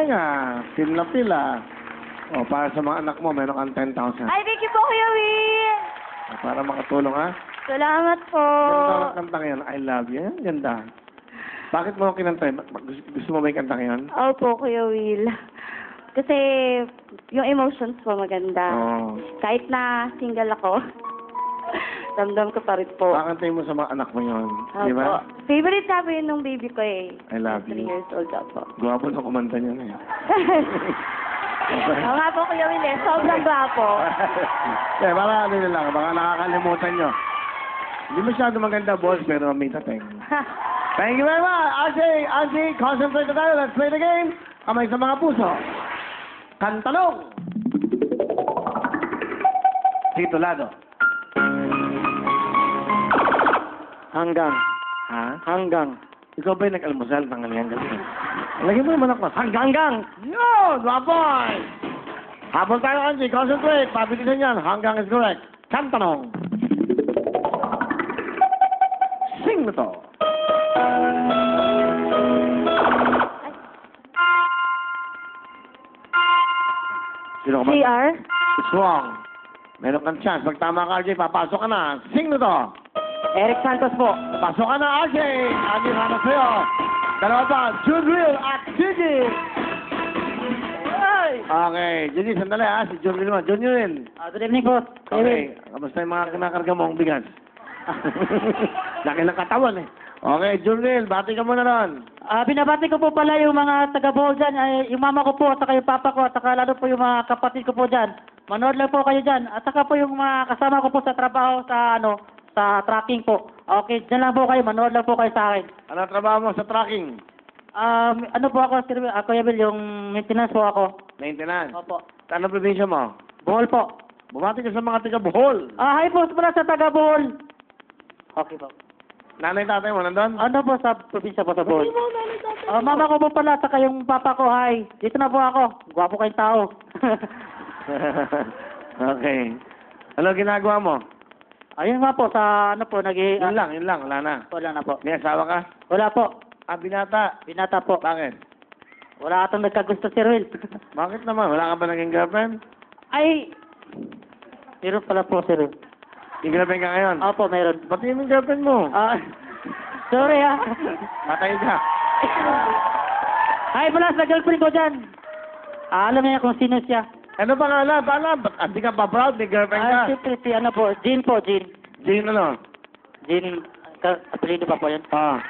tenga. Feel na feel, ah. O, para sa mga anak mo, meron kang 10,000. Ay, thank you po, Kuya Will. Para makatulong, ha? Salamat po. Ganda ng kantang yan. I love you. Yan, ganda. Bakit mo kinantay? Gusto mo ba yung kantang yan? Opo, Kuya Will. Kasi yung emotions po maganda. Oo. Kahit na single ako, ramdam ko pa rin po. Kakantay mo sa mga anak mo yun. Di Opo. ba? Favorite sabi yun nung baby ko eh. I love 3 you. years old ako. Gwapo na kumanta niya na eh. Oo nga po, Kuya Will eh. Sobrang gwapo. Eh, para ano nyo lang, baka nakakalimutan nyo. Hindi masyado maganda, boss, pero may tateng. Thank you very much. Angie, concentrate na tayo. Let's play the game. Kamay sa mga puso. Kantalong! Titulado. Hanggang. Ha? Hanggang. Ikaw ba yung nag-almusal ng hanggang gabi? Lagyan mo naman ako. Hanggang! Yun! Wapoy! Habol tayo, Angie. Concentrate. Pabilisan yan. Hanggang is correct. Kantalong. Sing mo to. Sino ka ba? CR? It's wrong. Meron kang chance. Pag tama ka, RJ, papasok ka na. Sing mo to. Eric Santos po. Pasok ka na, RJ. Angie, hama sa'yo. Dalawa pa, Junril at Gigi. Okay. Gigi, sandali ha. Si Junril naman. Junril. Good evening po. Okay. Kamusta yung mga kinakarga mong bigas? Laki ng katawan eh. Okay, Junril, bati ka muna ron. Binabati ko po pala yung mga taga-Bohol dyan, yung mama ko po, at saka yung papa ko, at saka lalo po yung mga kapatid ko po dyan. Manood lang po kayo dyan. At saka po yung mga kasama ko po sa trabaho sa tracking po. Okay, dyan lang po kayo, manood lang po kayo sa akin. Ano trabaho mo sa tracking? Ano po ako, Sir Kuya Bill, yung maintenance po ako. Maintenance. Opo. Ano probinsya mo? Bohol po. Bumati ka sa mga taga Bohol. Hi po pala sa taga-Bohol. Okay po. Nanay tatay mo nandun? Ano po sa probinsya po sa Bohol? Mama ko po pala, at saka yung papa ko, hi. Dito na po ako. Gwapo kayong tao. Okay. Ano ginagawa mo? Ayun nga po, sa ano po, Yun lang, wala na. Wala na po. May asawa ka? Wala po. Binata. Binata po. Bakit? Wala atong nagkagusto si Ruel. Bakit naman? Wala ka ba naging girlfriend? Ay! Meron pala po si Ruel. Yung girlfriend ka ngayon? Opo, meron. Pati yung girlfriend mo? Sorry Patay ka. Ay, pala sa girlfriend ko dyan. Alam niya kung sino siya. Ano pa nga alam? Ba't hindi ka pa proud? May girlfriend ka? Siyempre, si ano po, Jean po, Jean. Jean ano? Jean, apelido pa po yun. Ah.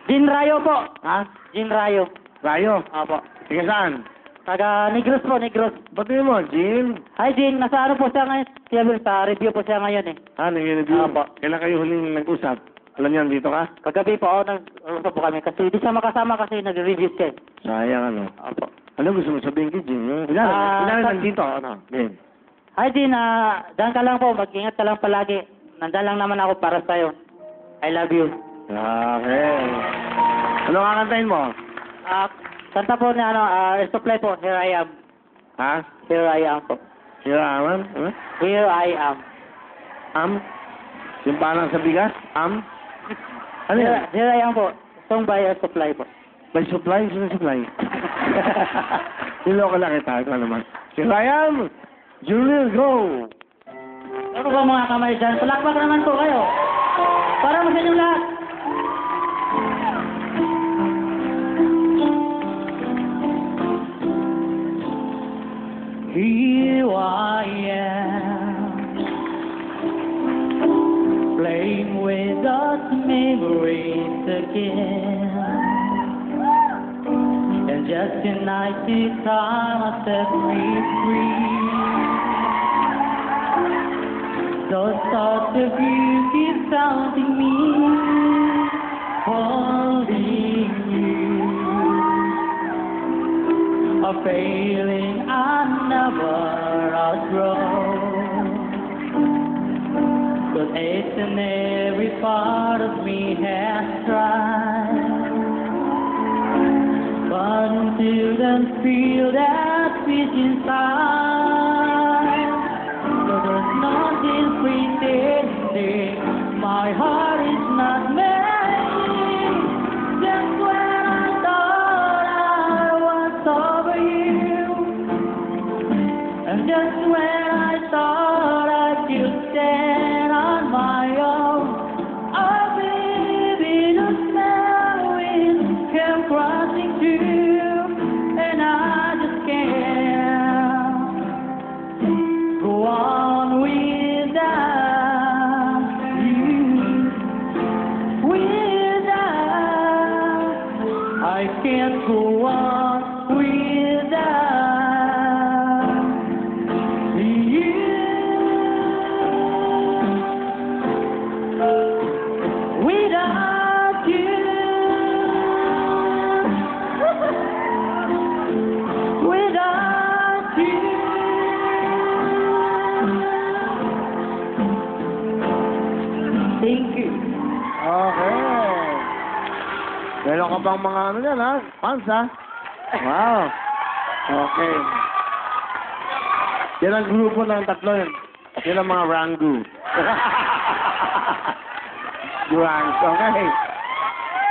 Jean Rayo po. Ha? Jean Rayo. Rayo? Opo. Sige saan? Taga Negros po, Negros. Ba't yun mo? Jean? Hi, Jean. Nasa ano po siya ngayon? Siya, sa review po siya ngayon eh. Nag-review? Opo. Kailan kayo huling nag-usap? Alam niyo, dito ka? Kagabi po, nag-usap po kami. Kasi hindi siya makasama kasi nag-review siya eh. Sayang ano. Opo. Ano gusto mo sabihin kay Jean? Ilan nandito? Ano? Jean? Hi, Jean. Diyan ka lang po. Mag-ingat ka lang palagi. Nandyan lang naman ako para sa'yo. I love you. Okay. Ano kakantahin mo? Kanta po na Air Supply po. Here I am. Ha? Here I am po. Hiraman? Here I am. Yung parang sa bigas? Ano yan? Here I am po. Song by Air Supply po. May supply? Sino supply? Niloko lang kita. Ito naman. Si Ryan! Junior, go! Ano ba mga kamay dyan? Palakpak naman po kayo. Para mo sa inyo lahat. Here I am, playing with those memories again. And just tonight, this time I set me free. Those thoughts of you keep haunting me, holding you. A feeling I never outgrow. But each and every part of me has tried, but until then feel that peace inside. So there's nothing pretending, my heart is not mending. Just when I thought I was over. Meron ka bang mga ano yan, ha? Fans, ha? Wow. Okay. Yan ang grupo ng tatlo yun. Yan ang mga Rangu. Rangs, okay.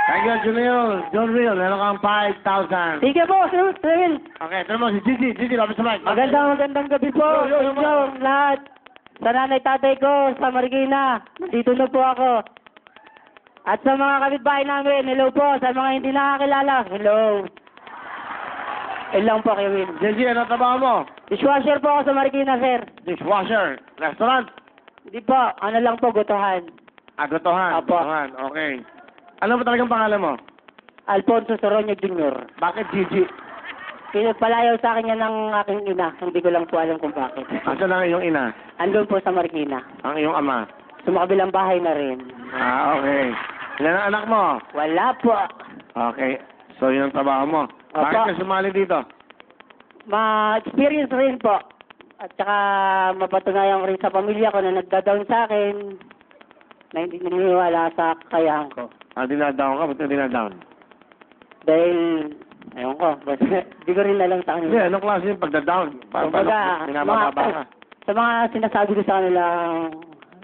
Thank you, Junil. John Real, meron kang 5,000. Sige po, Sir Will. Okay, ito mo si Gigi. Gigi, lapit sa mic. Magandang gabi po. Hello, lahat. Sa nanay tatay ko, sa Marikina. Dito na po ako. At sa mga kapitbahay namin, hello po. Sa mga hindi nakakilala, hello. Ilang po kayo, Will. Gigi, ano trabaho mo? Dishwasher po ako sa Marikina, sir. Dishwasher. Restaurant. Hindi po, ano lang po, gutuhan. Agotohan. Apo. Agotohan, okay. Ano ba talagang pangalan mo? Alfonso Soroño Jr. Bakit Gigi? Pinagpalayaw sa akin yan ng aking ina. Hindi ko lang po alam kung bakit. Asa lang iyong ina? Andun po sa Marikina. Ang iyong ama? Sa makabilang bahay na rin. Ah, okay. Ilan ang anak mo? Wala po. Okay. So, yun ang trabaho mo. Bakit Apo. ka sumali dito? Ma-experience rin po. At saka mapatunayan ko rin sa pamilya ko na nagda-down sa akin na hindi naniniwala sa kakayahan ko. Ah, dinadown ka? Ba't ka dinadown? Dahil, ayun ko, basta di ko rin alam sa Hindi, kanila. anong klase yung pagda-down? Kumbaga, Pinabababa ka? sa mga sinasabi ko sa kanila,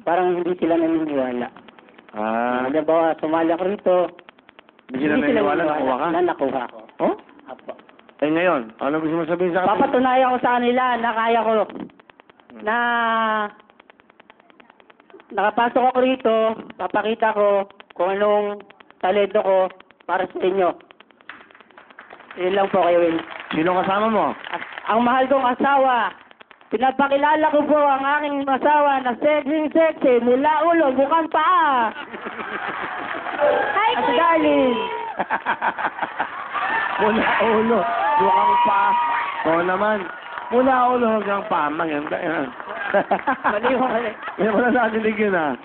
parang hindi sila naniniwala. Ah, Halimbawa, sumali ako rito, hindi sila naniniwala, nakuha ka? na nakuha ko. Oh? Apo. Eh ngayon, ano gusto mo sabihin sa akin? Papatunayan ko sa kanila na kaya ko na nakapasok ako rito, papakita ko kung anong talento ko para sa inyo. Yun lang po kayo, Will. Sino kasama mo? Ang mahal kong asawa, pinapakilala ko po ang aking asawa na sexy mula ulo, bukang paa. Hi, At Kuya! darling, Mula ulo, bukang pa. Oo naman. Mula ulo hanggang pa. Maganda yan. mali mo mali. Yan wala nadinig yun, ha?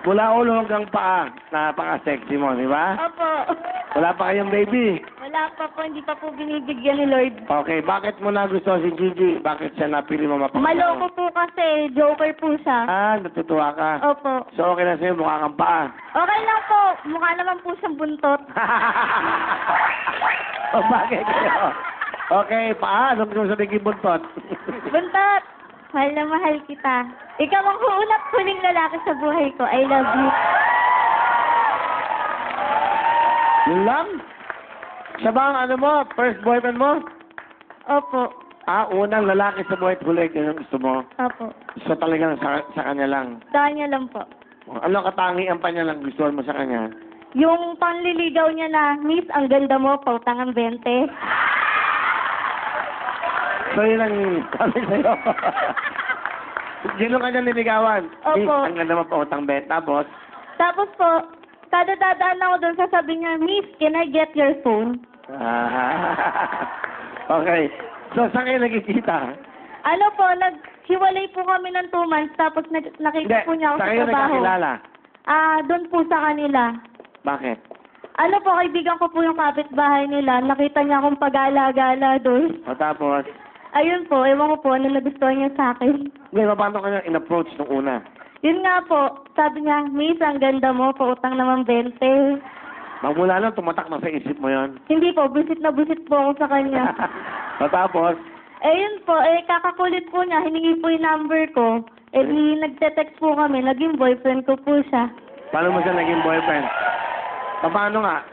Mula ulo hanggang paa. Napaka-sexy mo, di ba? Opo. Wala pa kayong baby. Wala pa po, hindi pa po binibigyan ni Lord. Okay, bakit mo nagustuhan si Gigi? Bakit siya napili mo mapakasama? Maloko po kasi, joker po siya. Ah, natutuwa ka. Opo. So, okay na sa'yo, mukha kang paa. Okay lang po, mukha naman po siyang buntot. O, bakit kayo? Okay, paa. Ano gusto mo sabihin buntot? Buntot, mahal na mahal kita. Ikaw ang huling lalaki sa buhay ko. I love you. Yun lang? Siya ba ang ano mo? First boyfriend mo? Opo. Ah, unang lalaki sa buhay at huli. Yun ang gusto mo. Opo. So talagang sa kanya lang. Sa kanya lang po. Ano katangian pa niya lang gustuhan mo sa kanya? Yung panliligaw niya na, Miss, ang ganda mo, pautang ang 20. So yun ang sabi sa'yo. Sino kanya niligawan? Opo. Miss, ang ganda mo pa utang bet. Tapos, Tapos po, kada dadaan ako doon, sasabi niya, Miss, can I get your phone? okay. So saan kayo nagkikita? Ano po, naghiwalay po kami ng 2 months, tapos nakita po niya ako saan sa kayo trabaho. nagkakilala? Doon po sa kanila. Bakit? Ano po, kaibigan ko po yung kapitbahay nila. Nakita niya akong pag-ala-gala doon. O tapos, Ayun po, ewan ko po, ano nagustuhan niya sa akin. ngayon, paano ka niya in-approach nung una? Yun nga po, sabi niya, Miss, ang ganda mo, pautang naman 20. Magmula lang, tumatak na sa isip mo yon. Hindi po, busit na busit po ako sa kanya. O tapos, Yun po, kakakulit po niya, hiningi po yung number ko. Di nagte-text po kami, naging boyfriend ko po siya. paano mo siya naging boyfriend? Paano nga?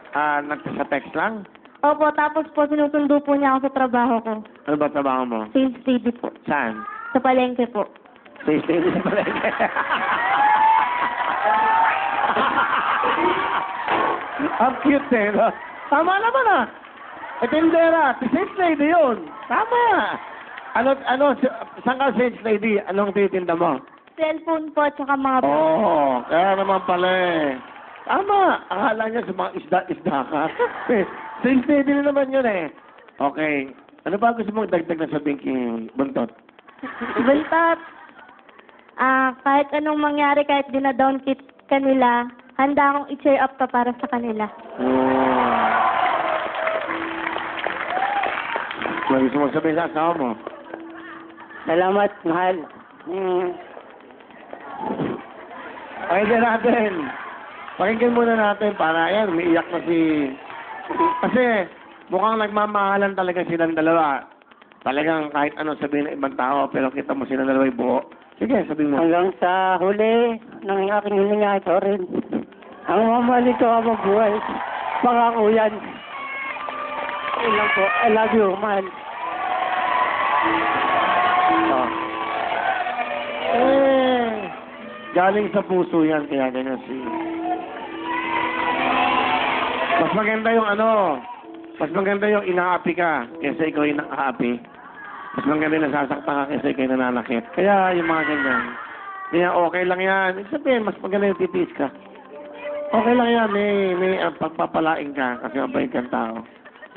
Sa text lang? Opo, tapos po sinusundo po niya ako sa trabaho ko. Ano ba trabaho mo? Sales lady po. Saan? Sa palengke po. Sa stage sa palengke. Ang cute eh, no? Tama naman ah. E tindera, sales lady yun. Tama. Saan ka sales lady? Anong titinda mo? Cellphone po, tsaka mga Oo, kaya naman pala eh. Tama. Akala niya sa mga isda ka. Sales lady na naman yun eh. Okay. Ano ba gusto mong dagdag na sabihin kay Buntot? Buntot. Kahit anong mangyari, kahit dinadown ka nila, handa akong i-cheer up ka para sa kanila. Ano gusto mong sabihin sa asawa mo? salamat, mahal. Okay din natin. Pakinggan muna natin para yan, umiiyak na si... Kasi mukhang nagmamahalan talaga silang dalawa. Talagang kahit ano sabihin ng ibang tao, pero kita mo silang dalawa yung buo. Sige, sabihin mo. Hanggang sa huli ng aking hininga ito rin. Ang mamali ko habang buhay. Pangako yan. Yun lang po. I love you, man. Oh. Eh, galing sa puso yan, kaya ganyan si... Mas maganda yung mas maganda yung inaapi ka kaysa ikaw yung nakaapi. Mas maganda yung nasasaktan ka kaysa ikaw yung nananakit. Kaya yung mga ganyan. Kaya okay lang yan. Ibig sabihin, mas maganda yung titiis ka. Okay lang yan, may pagpapalaing ka kasi mabait kang tao.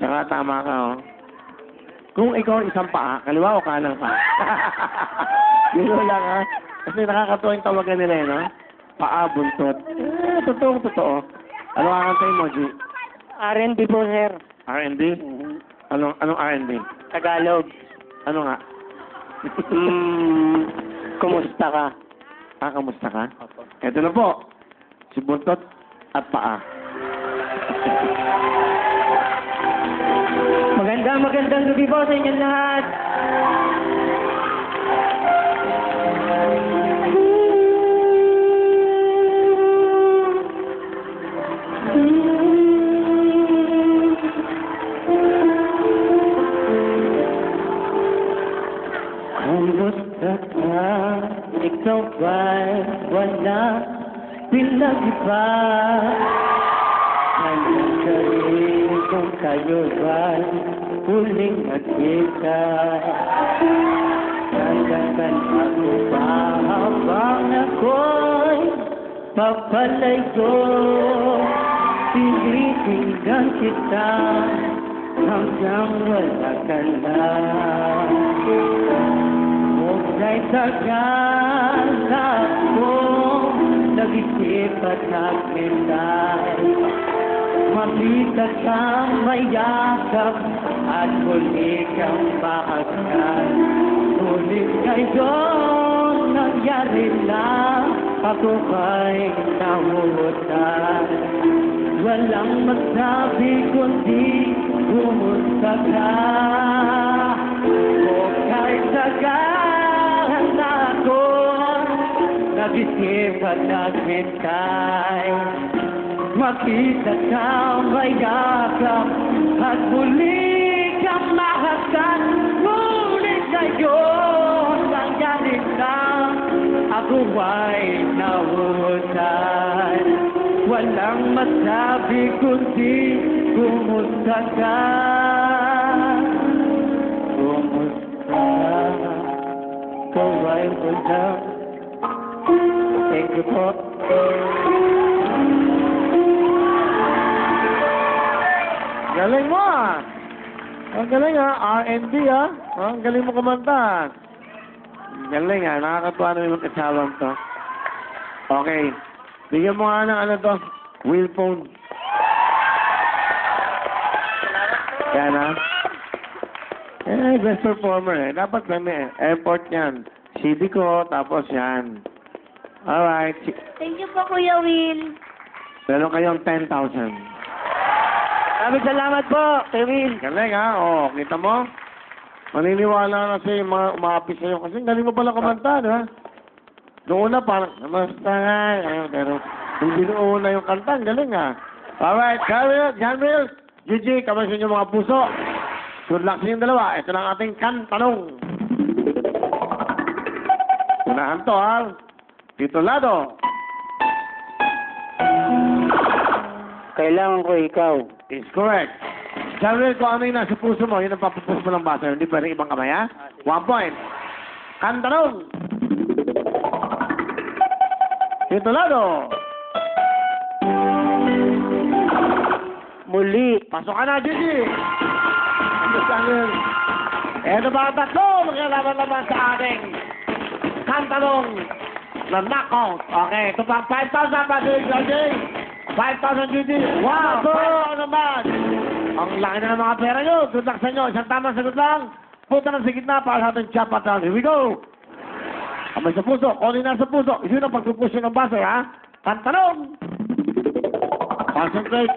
Tsaka tama ka, oh. Kung ikaw isang paa, kaliwa o kanan ka? Yun lang, ha? Kasi nakakatuwa yung tawagan nila, no? Paa, buntot. Totoo. Ano kakantayin mo, G? R&B po, sir. R&D? Anong R&D? Tagalog. Ano nga? Kumusta ka? Kamusta ka? Ito na po. Si buntot at paa. Magandang gabi po sa inyong lahat. Kumusta ka? Ikaw ba'y wala pinag-iba? Hanggang sa rin kung kayo ba'y huling nagkita? Hanggang ako ba habang ako'y papalayo? Tinitingnan kita hanggang wala ka na. Huwag tagal ako nag-isip at naghintay. Mapita kang mayakap at huli kang makasal. Ngunit ngayon nangyari na ako ba'y nahuhutan. Walang magsabi kundi kumusta ka. Huwag kahit tagal ako nag-isip at naghintay. Makita kang mayakap at muli kang mahasal. Ngunit ngayon nangyari na ako ay nahuhutan. Walang masabi kundi kumusta ka. Kumusta ka? Ikaw ay wala. Thank you po. Galing mo, ah. Ang galing, ah. R&B, ah. Ang galing mo kumanta. Galing, ah. Nakakatuwa na yung kasawang to. Okay. Bigyan mo nga ng ano to. Wheel phone. Yan, ah. Best performer, eh. Dapat may effort yan. CD ko, tapos yan. Alright. Thank you po, Kuya Will. Meron kayong 10,000. Maraming salamat po, Kuya Will. Galing, ha? O, kita mo? Maniniwala na siya yung mga umapis sa'yo. Kasi galing mo pala kumanta, ha? Noong una, parang, namasta nga. Pero, nung binuuna yung kanta, galing, ha? Alright, John Will, Gigi, kamusta yung mga puso? Good luck sa inyong dalawa. Ito lang ating kantanong. Unahan to, ha? Titulado. Kailangan ko ikaw. Is correct. Sabi kung ano yung nasa puso mo, yun ang papapus mo ng basa. Hindi pwedeng ibang kamay, ha? 1 point. Kantanong. Titulado. Muli. Pasok ka na, Gigi. Ano sa akin? Eto ba ang tatlo? Magkalaban-laban sa ating kantanong na knockout. Okay, ito pa 5,000 pa, Gigi. 5,000 Gigi. Wow, 5,000 naman. Ang laki na ng mga pera nyo. Good luck sa inyo. Isang tamang sagot lang. Punta na sa gitna para sa ating chop at round. Here we go. Kamay sa puso. Kung na sa puso. Yun ang pagpupusin ng baso, ha? Kantanong. Concentrate.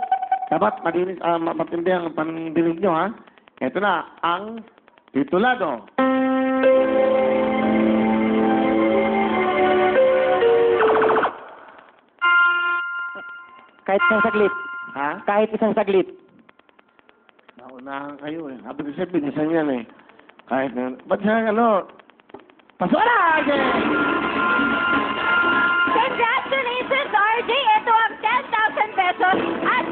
Dapat matindi ang pandinig nyo, ha? Ito na, ang titulado. Kahit isang saglit. Ha? Kahit isang saglit. Naunahan kayo, eh. Sabi ko siya, binisan yan, eh. Kahit na, ba't siya, paswala! Congratulations, RJ! Ito ang 10,000 pesos at